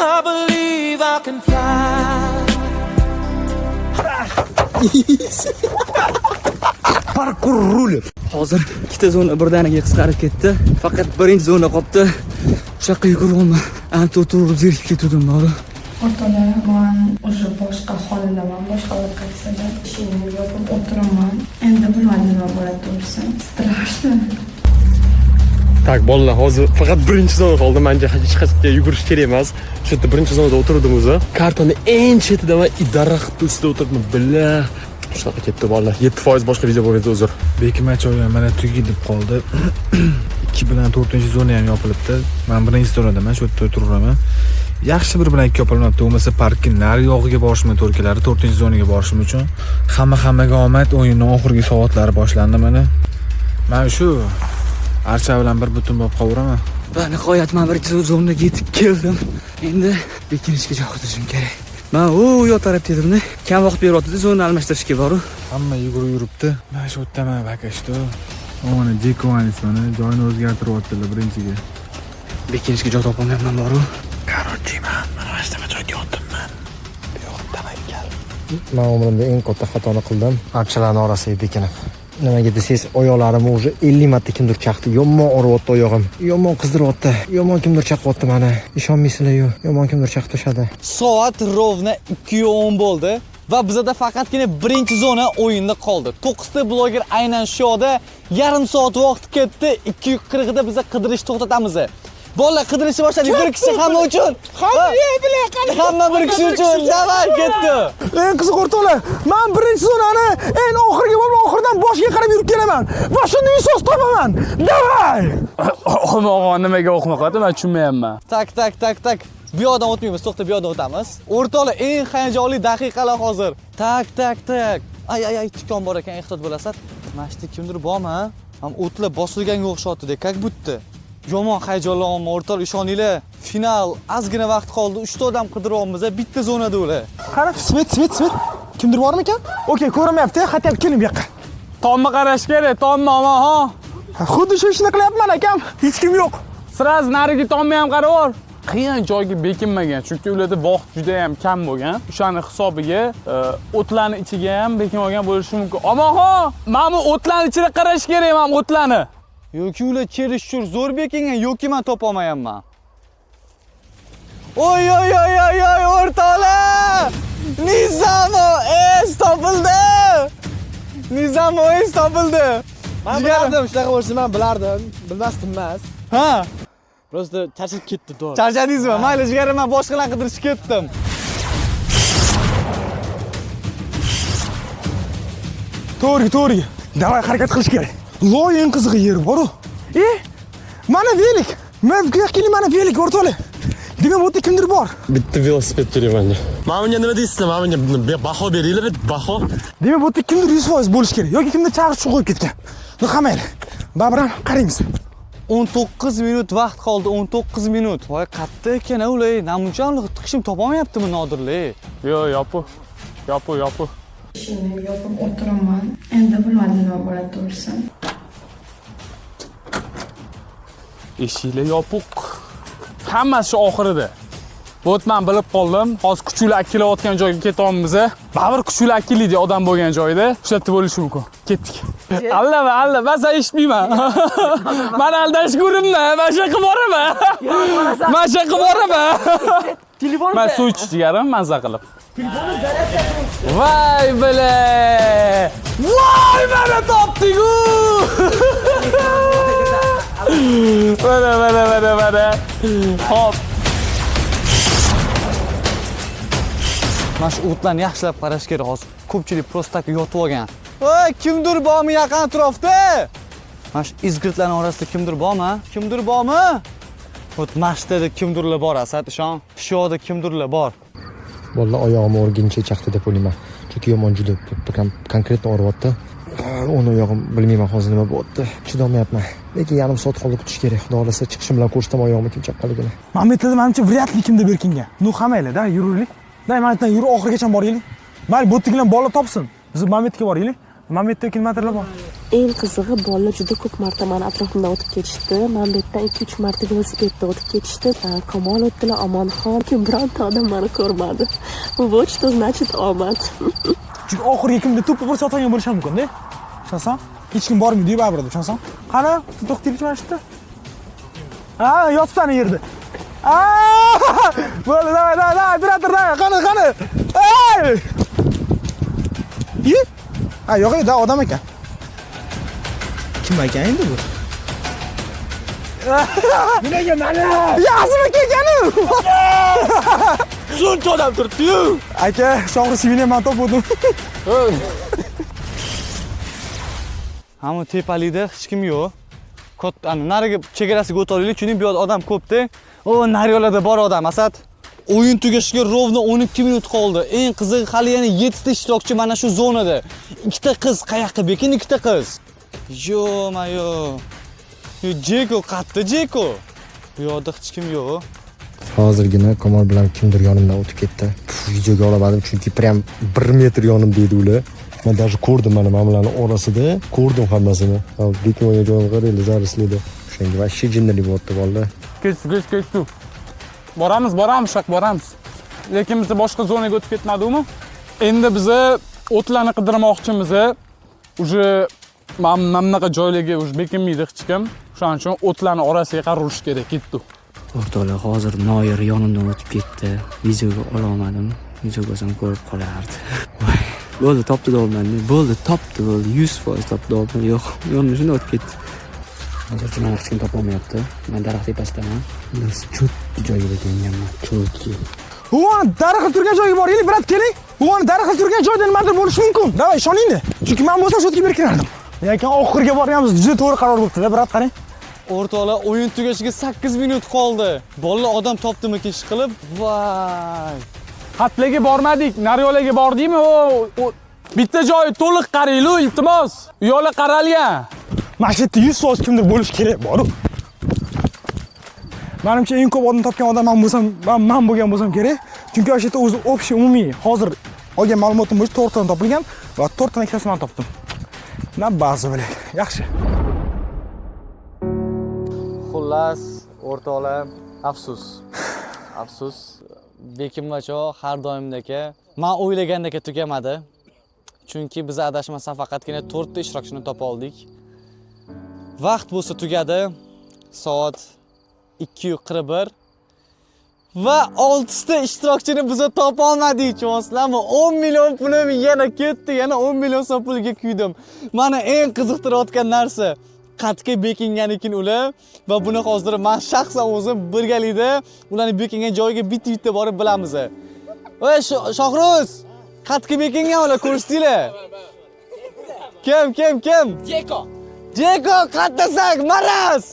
I believe I can fly. Parkour ruler. Hozir ikkita zona birdaniga qisqarib ketdi. Faqat birinchi zona qoldi. O'sha yoqqa yuguribman. Anto'tur zerikib ketdim nori. O'rtalar men o'sha boshqa xonadaman, boshqa lokatsiyada ishimni yopib o'tiraman. Endi bilmadim nima bo'ladi to'g'risi. Strashno. Tak, bolalar, hozir faqat birinchi zona qoldi. Menga hech qayerga yugurish kerak emas. Shu yerda birinchi zonada o'tirdim o'zi. Kartani eng chetida va daraxt ustida o'tirdim. Billa. Shunaqa ketdi bolalar. 7% boshqa video bo'lmaydi uzr. Bekimachoy mana tugilib qoldi. 2 bilan 4-zona ham yopilibdi. Men birinchi zonadaman, shu yerda o'tiraman. Yaxshi bir bilan ikki yopilmabdi. Bo'lmasa parkning nari yog'iga borishim to'rkalari 4-zonaga borishim uchun. Hammaga omad, o'yinning oxirgi soatlari boshlandi mana. Men shu Archa bilan bir butun bo'lib qovuraman. Va nihoyat men birinchi zonaga yetib keldim. Endi bekinishga joy qilishim kerak. Men u yoq tarafda edimda. Kam vaqt beryapti zona almashtirishga boru. Hamma yugurib yuribdi. Men shu yerdaman bakashto. Mana Jekovanis mana joyini o'zgartiryaptilar birinchiga. Bekinishga joy topolmayapman boru. Qarochi men mana shu joyga yotibman. Bu yoqdan aytgan. Men umrimda eng katta xatoni qildim. Archalarning orasiga bekinib. Nimaga desangiz, oyoqlarimni уже 50 marta kimdir chaqdi. Yomon o'ryapti oyog'im. Yomon qizdiryapti. Yomon kimdir chaqyapti meni. Ishonmaysizlar-yu. Yomon kimdir chaqtishadi. Soat rovna 2:10 bo'ldi va bizda faqatgina birinchi zona o'yinda qoldi. 9 ta bloger aynan shu yoqda yarim soat vaqt ketdi. 2:40 da biz qidirish to'xtatamiz. Bolalar qidirishni boshladik. Bir kishi hamma uchun. Hamma bir kishi uchun. Davay ketdi. Eng qiziq o'rtoqlar, men birinchi zonani eng oxirgi bo'lib oxirdan boshiga qarab yurib kelaman. Va shunday so'z topaman. Davay! O'g'on nimaga o'qmoqda men tushunmayapman. Tak. Bu yoqdan o'tmaymiz, to'xta, bu yoqdan o'tamiz. O'rtoqlar, eng hayajonli daqiqalar hozir. Tak. Ay, tikon bor ekan, ehtiyot bo'lasizlar. Mashti kimdir bormi? Ham o'tlar bosilganga o'xshatdi, как будто. Yomon hayajonlanma o'rtoqlar, ishoninglar. Final ozgina vaqt qoldi. 3 ta odam qidiryapmiz, bitta zonada ular. Qara, svet. Kimdir bormi ekan? Okey, ko'rmayapti, xatab keling bu yoqqa. Tomni qarash kerak, tomni ha. Xuddi shu ishni qilyapman akam. Hech kim yo'q. Siraz narigi tomni ham qarab or. Qiyin joyga bekinmagan, chunki ularda vaqt juda ham kam bo'lgan. O'shani hisobiga o'tlarning ichiga ham bekin olgan bo'lishi mumkin. Ammo men bu o'tlarning ichida qarash kerak, men o'tlarni. Yoki ular kelishur zo'r bekingan, yoki men topa olmayapman. Oy, o'rtoqlar! Nizamo es topildi! Men bilardim, shunaqa bo'lishini men bilardim. Bilmasdim emas. Ha, Просто charchab ketdi, to'g'ri. charchadingizmi? Mayli, jigari, men boshqalarni qidirishga ketdim. To'g'ri. Davay harakat qilish kerak. Loy eng qizig'i yer bor-ku. Mana velik. Men bu yoqqa mana velik o'rtoqlar. Demak, bu yerda kimdir bor. Bitta velosiped kerak menga. Menga nima deysizlar? Menga baho beringlar, baho. Demak, bu yerda kimdir 100% bo'lish kerak yoki kimdir chaqirib qo'yib ketgan. Qamayli. Babram, qaringiz. 19 minut vaqt qoldi, 19 minut. Voy, qatta ekan ular. Namunchalik tiqishim topolmayaptimi Nodirlar? Yo'q, yopi. Ishimni yopib o'tiraman. Endi bilmadim nima bo'ladi to'g'risi. Eshiklar yopiq. Hammasi shu oxirida. Bo'tman bilib qoldim. Hozir kuchlar akilayotgan joyga ketyapmiz. Baribir kuchlar akilaydi odam bo'lgan joyda. Shu yerda bo'lishi mumkin. Ketdik. Alla, men sen eshitmayman. Men aldash ko'rimda, men shaqa boraman. Telefon. Men suv ichgarim mazza qilib. Voy bile! Voy bana topdik-ku! Mana. Hop. Mana shu o'tlarni yaxshilab qarash kerak hozir. Ko'pchilik prosta yotib olgan. Voy, kimdir bormi yaqin atrofda? Mana shu izgirtlarning orasida kimdir bormi? O't mashtada kimdirlar bor, Asad, ishon. Shu yoqda kimdirlar bor. Bolalar oyog'imni o'rgincha chaqdi deb o'ylayman. Chunki yomon juda konkretno o'ryapti. Uni oyog'im bilmayman hozir nima bo'lyapti. Chidolmayapman. Lekin yarim soat qolib kutish kerak. Xudo xolasa chiqishim bilan ko'rsam oyog'imni kim chaqqanligini. Mamletda menimcha vryat li kimdir berkingan. Nu hamaylar-da, yuraylik. Day, Mamletdan yurib oxirigacha boraylik. Mayli, bo'ttigilan bola topsin. Biz Mamletga boraylik. Mana bu yerda kilometrlar bor. Eng qizig'i bolalar juda ko'p marta mani atrofimdan o'tib ketishdi. Men bu yerdan 2-3 marta velosipedda o'tib ketishdi. Kamol o'tdilar, Omonxon, bironta odam meni ko'rmadi. Bu что значит omad. Chunki oxirgi kimdir to'pni bir sotgan bo'lishi mumkin-da. Ishonsan? Hech kim bormaydi baribir, ishonsan? Qani, to'xtaylik mana shu yerda. Ha, yotibsan yerda. Bo'ldi, davay, operator, qani. Ey! Yi? Ha, yo'q edi, odam ekan. Kim ekan endi bu? Nimaga mana? Yazimi kelgani? Shuncha odam turibdi-yu. Aka, shoxi sivini men topdim. Hamma tepalikda hech kim yo'q. Ana nariga chegarasiga o'taylik, chunki bu yerda odam ko'pda. O, nari yo'lda bor odam, Asad. O'yin tugashiga rovno 12 minut qoldi. Eng qizig'i hali yana 7 ta ishtirokchi mana shu zonada. Ikkita qiz qayoqqa bekin, ikkita qiz. Yo-mayo. Jeko qatta Jeko. Bu yerda hech kim yo'q. Hozirgina Kamol bilan kimdir yonimdan o'tib ketdi. Videoga olamadim chunki prям 1 metr yonimda edi ular. Men даже ko'rdim mana mamlarning orasida, ko'rdim hammasini. Beko'ya joyga qarayli, zarislaydi. O'shanga vashshi jinnali bo'pti bolalar. Ketdi. Boramiz, shak boramiz. Lekin biz boshqa zonaga o'tib ketmadikmi? Endi biz o'tlarni qidirmoqchimiz. Uje mamnaqa joylarga bekinmaydi hech kim. Shuning uchun o'tlarni orasiga qarorish kerak, ketdi. O'rtoqlar, hozir Noir yonimdan o'tib ketdi. Videoga ololmadim. Videoga o'zim ko'rib qolardi. Voy, bo'ldi, topdi deyapman. Bo'ldi, 100% topdi deyapman. Yo'q, yonimdan o'tib ketdi. Hozircha meni hech kim topolmayapti. Men daraxt tepasidaman. Biz cho'tki joyga kelganman. Cho'tki. Uvani daraxt turgan joyga boraylik, brat, keling. Uvani daraxt turgan joyda nimadir bo'lishi mumkin. Davay, ishoningni. Chunki men bo'lsam cho'tki berib kelardim. Lekin oxirga borganmiz, juda to'g'ri qaror bo'libdi-da, brat, qarang. O'rtoqlar, o'yin tugashiga 8 minut qoldi. Bolalar odam topdimi ish qilib? Voy. Xatlarga bormadik, naryolarga bordingmi? Bitta joyi to'liq qaraylik, iltimos. U yoqlar qaralgan. Mana shu yerda 100% kimdir bo'lishi kerak, bor. Menimcha eng ko'p odam topgan odam men bo'lgan bo'lsam kerak. Chunki o'sha yerda o'zi общий umumiy hozir olgan ma'lumotim bo'yicha 4 tadan topilgan va 4 tadan ikkitasini men topdim. Na ba'zi bo'ladi. Yaxshi. Xullas, o'rtoqlar, afsus. Bekinmacho har doimdagi men o'ylagandek tugamadi. Chunki biz adashmasam faqatgina 4 ta ishtirokchini topa oldik. Vaqt bo'lsa tugadi. Soat 2:41 va 6 ta ishtirokchini biz topa olmadik. Chonsizlarmi? 10 million pulim yana ketdi. Yana 10 million so'm pulga kuydim. Mana eng qiziqtirayotgan narsa qatga bekingan ekan ular va buni hozir men shaxsan o'zim birgalikda ularni bekingan joyiga bitta borib bilamiz. Voy Shohruz, qatga bekingan ular ko'rshdinglar. Kim? Jeko, qattasak, Maras.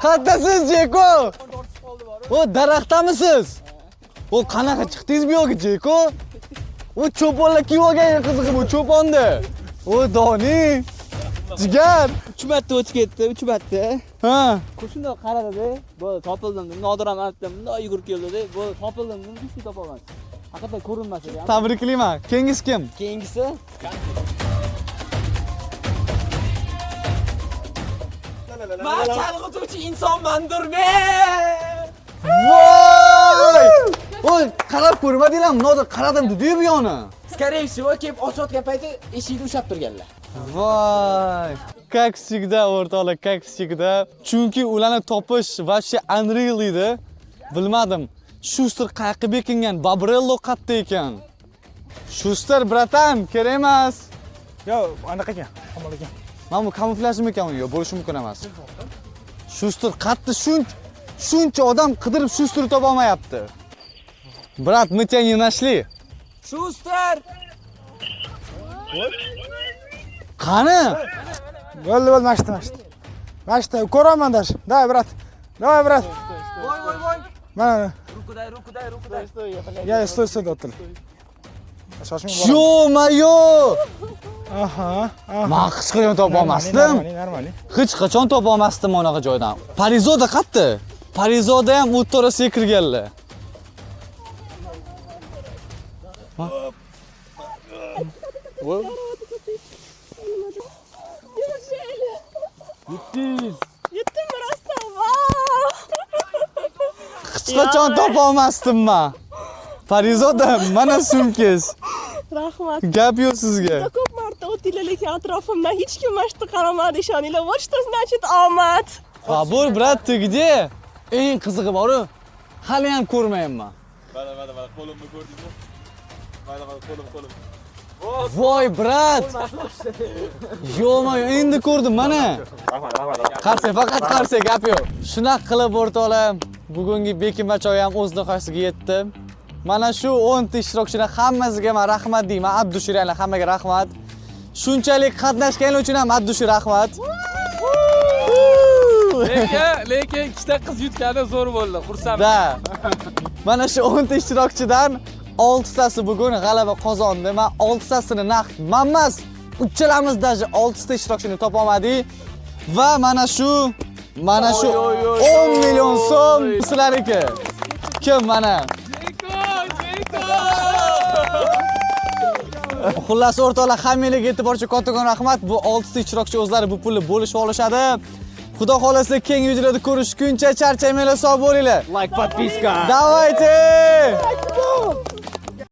Qattasiz Jeko. O daraxtdamisiz? O qanaqa chiqdingiz bu yo'lga Jeko? O cho'ponlar kiyib olgan qizig'i bu cho'ponda. O Doni. Jigar. 3 marta o'tib ketdi, 3 marta. Ha. Shundoq qaradi-da, bo'ldi, topildim. Nodiram aytdim, bunday yugurib keldi-da, bo'ldi, topildim, hech kim topolmadi. Haqiqatan ko'rinmas edi. Tabriklayman. Keyingisi kim? Keyingisi Men chalg'ituvchi insonmandir men. Voy! Oy, qarab ko'rmadinglarmi? Nodir qaradim dedi-yu bu yoni. Скорее всего, kelib ochayotgan payti eshikni ushlab turganlar. Voy! Как всегда, o'rtoqlar, как всегда. Chunki ularni topish вообще unreal edi. Bilmadim. Shuster qayoqqa bekingan? Babrello qatta ekan. Shuster, bratan, kerak emas. Yo, anaqa ekan, qamol ekan. Mana bu kamuflajmi ekan uni? Yo'q, bo'lishi mumkin emas. Shuster qatta shuncha odam qidirib Shusterni topa olmayapti. Brat, мы тебя не нашли. Shuster! Qani? Bo'ldi, mashta. Ko'raman dash. Davay, brat. Voy. Mana. Rukuday. Ya, stoy, o'tir. Shoshmang. Yo-mayo! Aha. Men hech qachon topa olmasdim. Normal. Hech qachon topa olmasdim unaqa joydan. Parizoda qayerda? Parizoda ham o'ttorasiga kirganlar. Yetdimmi rostdan? Vau! Hech qachon topolmasdim men. Parizoda, mana sumkangiz. Rahmat. Gap yo'q sizga. Ko'p marta o'tdinglar, lekin atrofimdan hech kim mana shu qaramadi, ishoninglar. Вот что значит omad. Qabul, brat, где? Eng qizig'i bor-ku, hali ham ko'rmayapman. Mana qo'limni ko'rdingmi? Mana qo'lim. Voy, brat. Yo'q, endi ko'rdim, mana. Faqat qarsa gap yo'q. Shunaqa qilib o'rtoqlar, bugungi Bekimma choy ham o'z nihoyasiga yetdi. Mana shu 10 ta ishtirokchilar hammasiga men rahmat deyman. Abdushirlarga hammaga rahmat. Shunchalik qatnashganlar uchun ham Abdushir rahmat. Lekin ikkita qiz yutgani zo'r bo'ldi. Xursandman. Da. Mana shu 10 ta ishtirokchidan 6 tasi bugun g'alaba qozondi. Men 6 tasini naqd emas, uchalamiz даже 6 ta ishtirokchini topa olmadik. Va mana shu 10 million so'm sizlarniki. Kim mana? Xullas o'rtoqlar, hammanglarga e'tiborchi kattakon rahmat. Bu 6 ta ishtirokchi o'zlari bu pulni bo'lishib olishadi. Xudo xolasa keyingi videolarda ko'rishguncha charchamanglar, sog' bo'linglar. Like, подписка. Давайте!